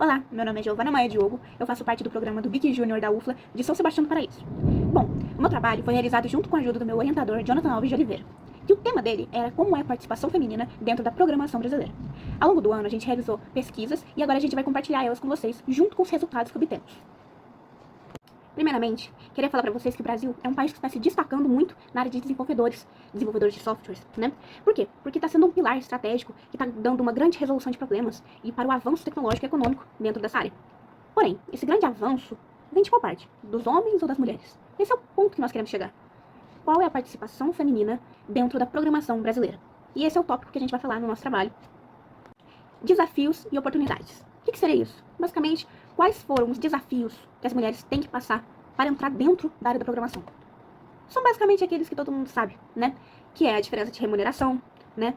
Olá, meu nome é Giovana Maia Diogo, eu faço parte do programa do Geek Júnior da UFLA de São Sebastião do Paraíso. Bom, o meu trabalho foi realizado junto com a ajuda do meu orientador, Jonathan Alves de Oliveira. E o tema dele era como é a participação feminina dentro da programação brasileira. Ao longo do ano, a gente realizou pesquisas e agora a gente vai compartilhar elas com vocês, junto com os resultados que obtemos. Primeiramente, queria falar para vocês que o Brasil é um país que está se destacando muito na área de desenvolvedores de softwares, né? Por quê? Porque está sendo um pilar estratégico que está dando uma grande resolução de problemas e para o avanço tecnológico e econômico dentro dessa área. Porém, esse grande avanço vem de qual parte? Dos homens ou das mulheres? Esse é o ponto que nós queremos chegar. Qual é a participação feminina dentro da programação brasileira? E esse é o tópico que a gente vai falar no nosso trabalho. Desafios e oportunidades. O que seria isso? Basicamente, quais foram os desafios que as mulheres têm que passar para entrar dentro da área da programação? São basicamente aqueles que todo mundo sabe, né? Que é a diferença de remuneração, né?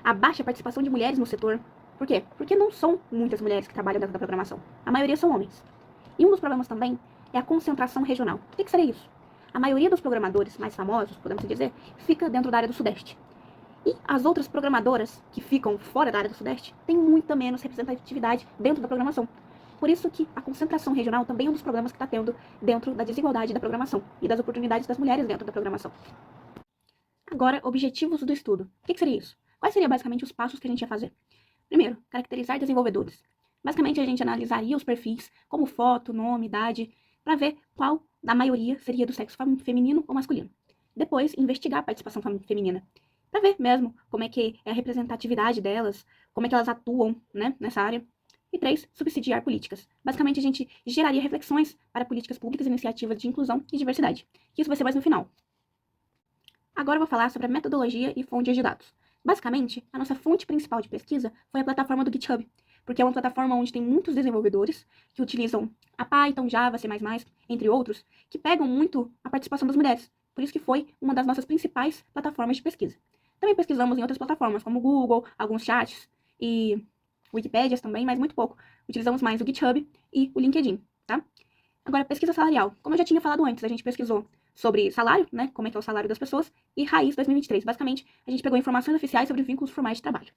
A baixa participação de mulheres no setor. Por quê? Porque não são muitas mulheres que trabalham dentro da programação. A maioria são homens. E um dos problemas também é a concentração regional. O que seria isso? A maioria dos programadores mais famosos, podemos dizer, fica dentro da área do Sudeste. E as outras programadoras que ficam fora da área do Sudeste têm muita menos representatividade dentro da programação. Por isso que a concentração regional também é um dos problemas que está tendo dentro da desigualdade da programação e das oportunidades das mulheres dentro da programação. Agora, objetivos do estudo. O que seria isso? Quais seriam basicamente os passos que a gente ia fazer? Primeiro, caracterizar desenvolvedores. Basicamente, a gente analisaria os perfis, como foto, nome, idade, para ver qual da maioria seria do sexo feminino ou masculino. Depois, investigar a participação feminina, para ver mesmo como é que é a representatividade delas, como é que elas atuam, né, nessa área. E 3, subsidiar políticas. Basicamente, a gente geraria reflexões para políticas públicas e iniciativas de inclusão e diversidade. Isso vai ser mais no final. Agora eu vou falar sobre a metodologia e fontes de dados. Basicamente, a nossa fonte principal de pesquisa foi a plataforma do GitHub, porque é uma plataforma onde tem muitos desenvolvedores que utilizam a Python, Java, C++, entre outros, que pegam muito a participação das mulheres. Por isso que foi uma das nossas principais plataformas de pesquisa. Também pesquisamos em outras plataformas, como o Google, alguns chats e Wikipédias também, mas muito pouco. Utilizamos mais o GitHub e o LinkedIn, tá? Agora, pesquisa salarial. Como eu já tinha falado antes, a gente pesquisou sobre salário, né, como é que é o salário das pessoas, e Raiz 2023. Basicamente, a gente pegou informações oficiais sobre vínculos formais de trabalho.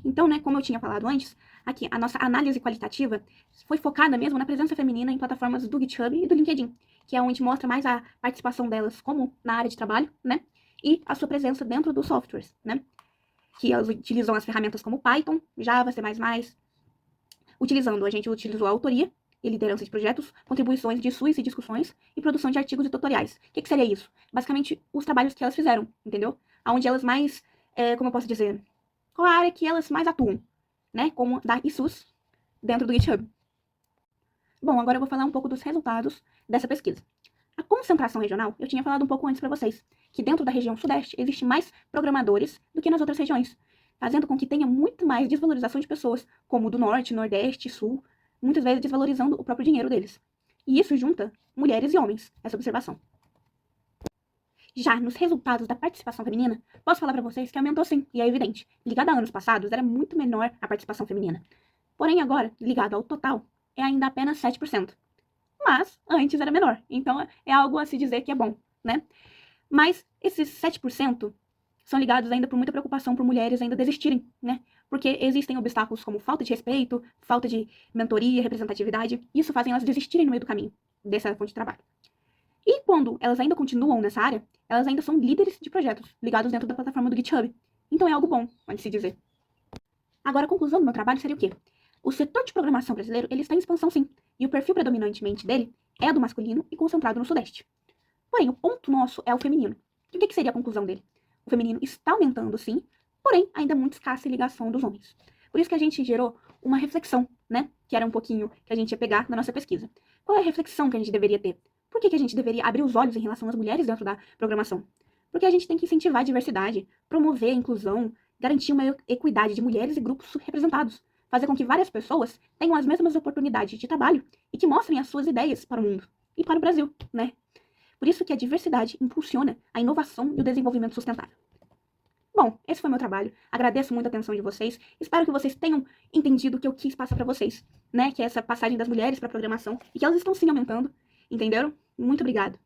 Então, né, como eu tinha falado antes, aqui a nossa análise qualitativa foi focada mesmo na presença feminina em plataformas do GitHub e do LinkedIn, que é onde mostra mais a participação delas como na área de trabalho, né, e a sua presença dentro dos softwares, né, que elas utilizam as ferramentas como Python, Java, C++, a gente utilizou a autoria e liderança de projetos, contribuições de SUS e discussões e produção de artigos e tutoriais. O que seria isso? Basicamente, os trabalhos que elas fizeram, entendeu? Onde elas mais, como eu posso dizer, qual a área que elas mais atuam, né? Como da ISUS dentro do GitHub. Bom, agora eu vou falar um pouco dos resultados dessa pesquisa. A concentração regional, eu tinha falado um pouco antes para vocês, que dentro da região sudeste existe mais programadores do que nas outras regiões, fazendo com que tenha muito mais desvalorização de pessoas, como do norte, nordeste, sul, muitas vezes desvalorizando o próprio dinheiro deles. E isso junta mulheres e homens, essa observação. Já nos resultados da participação feminina, posso falar para vocês que aumentou sim, e é evidente. Ligado a anos passados, era muito menor a participação feminina. Porém, agora, ligado ao total, é ainda apenas 7%. Mas antes era menor, então é algo a se dizer que é bom, né? Mas esses 7% são ligados ainda por muita preocupação por mulheres ainda desistirem, né? Porque existem obstáculos como falta de respeito, falta de mentoria, representatividade, isso fazem elas desistirem no meio do caminho dessa fonte de trabalho. E quando elas ainda continuam nessa área, elas ainda são líderes de projetos ligados dentro da plataforma do GitHub. Então é algo bom, pode se dizer. Agora, a conclusão do meu trabalho seria o quê? O setor de programação brasileiro ele está em expansão sim, e o perfil predominantemente dele é do masculino e concentrado no Sudeste. Porém, o ponto nosso é o feminino. E o que seria a conclusão dele? O feminino está aumentando sim, porém ainda muito escassa em ligação dos homens. Por isso que a gente gerou uma reflexão, né? Que era um pouquinho que a gente ia pegar na nossa pesquisa. Qual é a reflexão que a gente deveria ter? Por que a gente deveria abrir os olhos em relação às mulheres dentro da programação? Porque a gente tem que incentivar a diversidade, promover a inclusão, garantir uma equidade de mulheres e grupos subrepresentados, fazer com que várias pessoas tenham as mesmas oportunidades de trabalho e que mostrem as suas ideias para o mundo e para o Brasil, né? Por isso que a diversidade impulsiona a inovação e o desenvolvimento sustentável. Bom, esse foi meu trabalho. Agradeço muito a atenção de vocês. Espero que vocês tenham entendido o que eu quis passar para vocês, né? Que é essa passagem das mulheres para a programação e que elas estão sim aumentando. Entenderam? Muito obrigada.